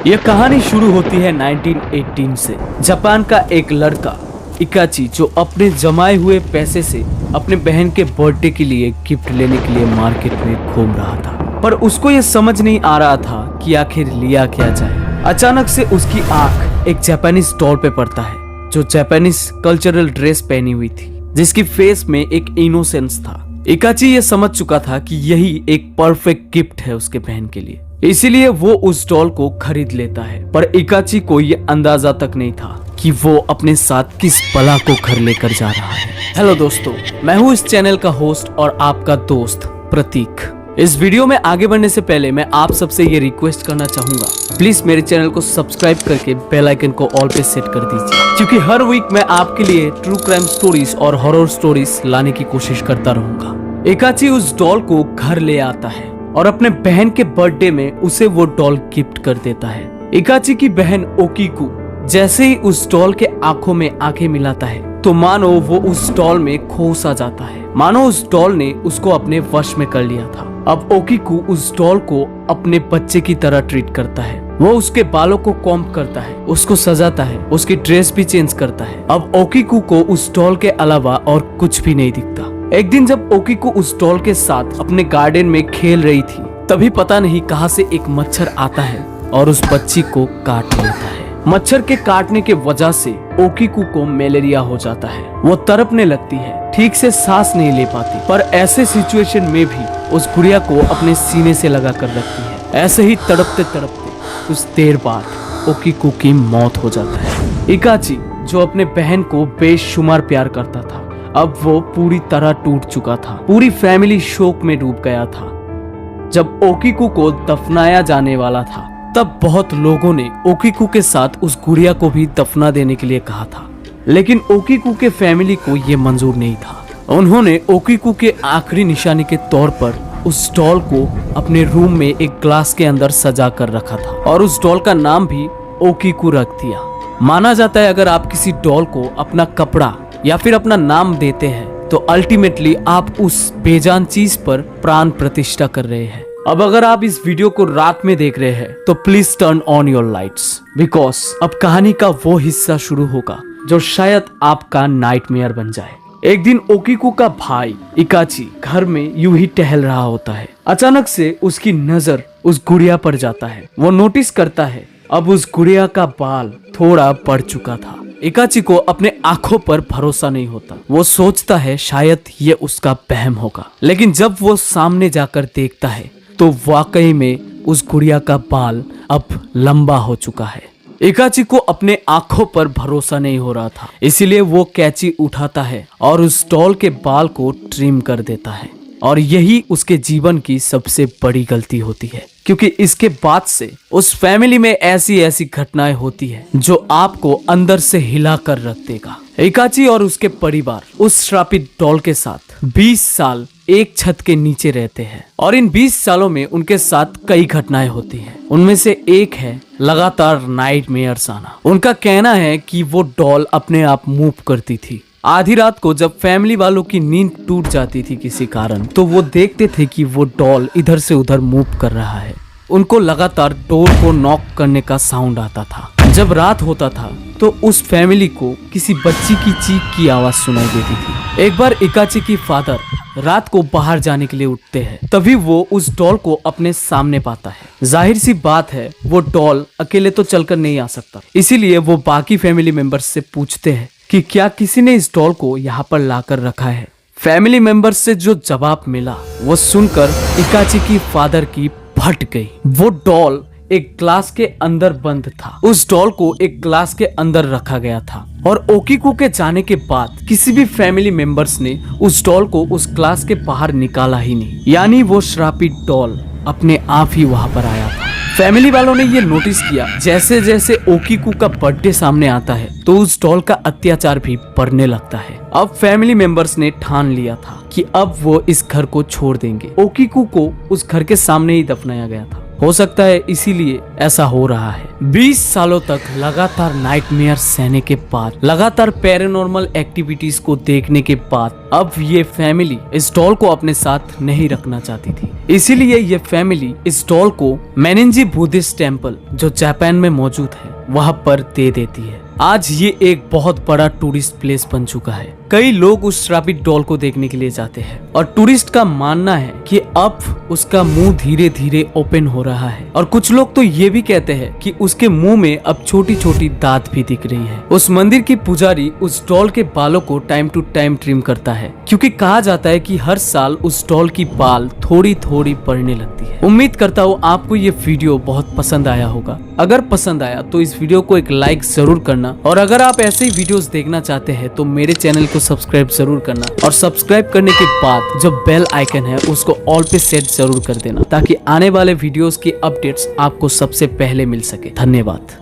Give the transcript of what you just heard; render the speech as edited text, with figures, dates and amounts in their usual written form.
यह कहानी शुरू होती है 1918 से। जापान का एक लड़का इकाची जो अपने जमाए हुए पैसे से अपने बहन के बर्थडे के लिए गिफ्ट लेने के लिए मार्केट में घूम रहा था, पर उसको यह समझ नहीं आ रहा था कि आखिर लिया क्या जाए। अचानक से उसकी आंख एक जापानीज डॉल पे पड़ता है जो जापानीज कल्चरल ड्रेस पहनी हुई थी, जिसकी फेस में एक इनोसेंस था। इकाची ये समझ चुका था कि यही एक परफेक्ट गिफ्ट है उसके बहन के लिए, इसीलिए वो उस डॉल को खरीद लेता है। पर इकाची को ये अंदाजा तक नहीं था कि वो अपने साथ किस बला को घर लेकर जा रहा है। हेलो दोस्तों, मैं हूँ इस चैनल का होस्ट और आपका दोस्त प्रतीक। इस वीडियो में आगे बढ़ने से पहले मैं आप सबसे ये रिक्वेस्ट करना चाहूंगा, प्लीज मेरे चैनल को सब्सक्राइब करके बेल आइकन को ऑल पे सेट कर दीजिए, क्योंकि हर वीक मैं आपके लिए ट्रू क्राइम स्टोरीज और हॉरर स्टोरीज लाने की कोशिश करता रहूंगा। इकाची उस डॉल को घर ले आता है और अपने बहन के बर्थडे में उसे वो डॉल गिफ्ट कर देता है। इकाची की बहन ओकीकू जैसे ही उस डॉल के आंखों में आंखें मिलाता है तो मानो वो उस डॉल में खो सा जाता है, मानो उस डॉल ने उसको अपने वश में कर लिया था। अब ओकीकू उस डॉल को अपने बच्चे की तरह ट्रीट करता है। वो उसके बालों को कॉम्ब करता है, उसको सजाता है, उसकी ड्रेस भी चेंज करता है। अब ओकीकू को उस डॉल के अलावा और कुछ भी नहीं दिखता। एक दिन जब ओकीकू उस डॉल के साथ अपने गार्डन में खेल रही थी, तभी पता नहीं कहां से एक मच्छर आता है और उस बच्ची को काट लेता है। मच्छर के काटने के वजह से ओकीकू को मलेरिया हो जाता है। वो तड़पने लगती है, ठीक से सांस नहीं ले पाती, पर ऐसे सिचुएशन में भी उस गुड़िया को अपने सीने से लगा कर रखती है। ऐसे ही तड़पते तड़पते कुछ देर बाद ओकीकू की मौत हो जाता है। इकाची जो अपने बहन को बेशुमार प्यार करता था, अब वो पूरी तरह टूट चुका था। पूरी फैमिली शोक में डूब गया था। जब ओकीकू को दफनाया जाने वाला था, तब बहुत लोगों ने ओकीकू के साथ उस गुड़िया को भी दफना देने के लिए कहा था, लेकिन ओकीकू के फैमिली को ये मंजूर नहीं था। उन्होंने ओकीकू के आखिरी निशानी के तौर पर उस डॉल को अपने रूम में एक ग्लास के अंदर सजा कर रखा था और उस डॉल का नाम भी ओकीकू रख दिया। माना जाता है अगर आप किसी डॉल को अपना कपड़ा या फिर अपना नाम देते हैं तो अल्टीमेटली आप उस बेजान चीज पर प्राण प्रतिष्ठा कर रहे हैं। अब अगर आप इस वीडियो को रात में देख रहे हैं तो please turn on your lights, because अब कहानी का वो हिस्सा शुरू होगा जो शायद आपका नाइटमेयर बन जाए। एक दिन ओकीकू का भाई इकाची घर में यूं ही टहल रहा होता है। अचानक से उसकी नजर उस गुड़िया पर जाता है। वो नोटिस करता है अब उस गुड़िया का बाल थोड़ा बढ़ चुका था। इकाची को अपने आंखों पर भरोसा नहीं होता। वो सोचता है शायद ये उसका वहम होगा, लेकिन जब वो सामने जाकर देखता है तो वाकई में उस गुड़िया का बाल अब लंबा हो चुका है। इकाची को अपने आंखों पर भरोसा नहीं हो रहा था, इसीलिए वो कैंची उठाता है और उस डॉल के बाल को ट्रिम कर देता है। और यही उसके जीवन की सबसे बड़ी गलती होती है, क्योंकि इसके बाद से उस फैमिली में ऐसी ऐसी घटनाएं होती है जो आपको अंदर से हिला कर रख देगा। इकाची और उसके परिवार उस श्रापित डॉल के साथ 20 साल एक छत के नीचे रहते हैं और इन 20 सालों में उनके साथ कई घटनाएं होती हैं। उनमें से एक है लगातार नाइटमेयर्स आना। उनका कहना है कि वो डॉल अपने आप मूव करती थी। आधी रात को जब फैमिली वालों की नींद टूट जाती थी किसी कारण, तो वो देखते थे कि वो डॉल इधर से उधर मूव कर रहा है। उनको लगातार डोर को नॉक करने का साउंड आता था। जब रात होता था तो उस फैमिली को किसी बच्ची की चीख की आवाज सुनाई देती थी। एक बार इकाची की फादर रात को बाहर जाने के लिए उठते हैं, तभी वो उस डॉल को अपने सामने पाता है। जाहिर सी बात है वो डॉल अकेले तो चलकर नहीं आ सकता, इसीलिए वो बाकी फैमिली मेंबर्स से पूछते हैं कि क्या किसी ने इस डॉल को यहाँ पर लाकर रखा है। फैमिली मेंबर्स से जो जवाब मिला वो सुनकर इकाची की फादर की फट गई। वो डॉल एक ग्लास के अंदर बंद था। उस डॉल को एक ग्लास के अंदर रखा गया था और ओकीकू के जाने के बाद किसी भी फैमिली मेंबर्स ने उस डॉल को उस ग्लास के बाहर निकाला ही नहीं, यानी वो श्रापित डॉल अपने आप ही वहां पर आया था। फैमिली वालों ने ये नोटिस किया जैसे जैसे ओकीकू का बर्थडे सामने आता है तो उस डॉल का अत्याचार भी बढ़ने लगता है। अब फैमिली मेंबर्स ने ठान लिया था कि अब वो इस घर को छोड़ देंगे। ओकीकू को उस घर के सामने ही दफनाया गया था। हो सकता है इसीलिए ऐसा हो रहा है। 20 सालों तक लगातार नाइटमेयर सहने के बाद, लगातार पैरानॉर्मल एक्टिविटीज को देखने के बाद अब ये फैमिली इस डॉल को अपने साथ नहीं रखना चाहती थी। इसीलिए ये फैमिली इस डॉल को मेनिंजी बुद्धिस्ट टेम्पल जो जापान में मौजूद है वहां पर दे देती है। आज ये एक बहुत बड़ा टूरिस्ट प्लेस बन चुका है। कई लोग उस श्रापित डॉल को देखने के लिए जाते हैं और टूरिस्ट का मानना है कि अब उसका मुंह धीरे धीरे ओपन हो रहा है और कुछ लोग तो ये भी कहते हैं कि उसके मुंह में अब छोटी छोटी दांत भी दिख रही हैं। उस मंदिर की पुजारी उस डॉल के बालों को टाइम टू टाइम ट्रिम करता है क्योंकि कहा जाता है कि हर साल उस डॉल की बाल थोड़ी थोड़ी बढ़ने लगती है। उम्मीद करता हूँ आपको ये वीडियो बहुत पसंद आया होगा। अगर पसंद आया तो इस वीडियो को एक लाइक जरूर करना और अगर आप ऐसे ही वीडियोस देखना चाहते हैं तो मेरे चैनल को सब्सक्राइब जरूर करना और सब्सक्राइब करने के बाद जो बेल आइकन है उसको ऑल पे सेट जरूर कर देना ताकि आने वाले वीडियोस की अपडेट्स आपको सबसे पहले मिल सके। धन्यवाद।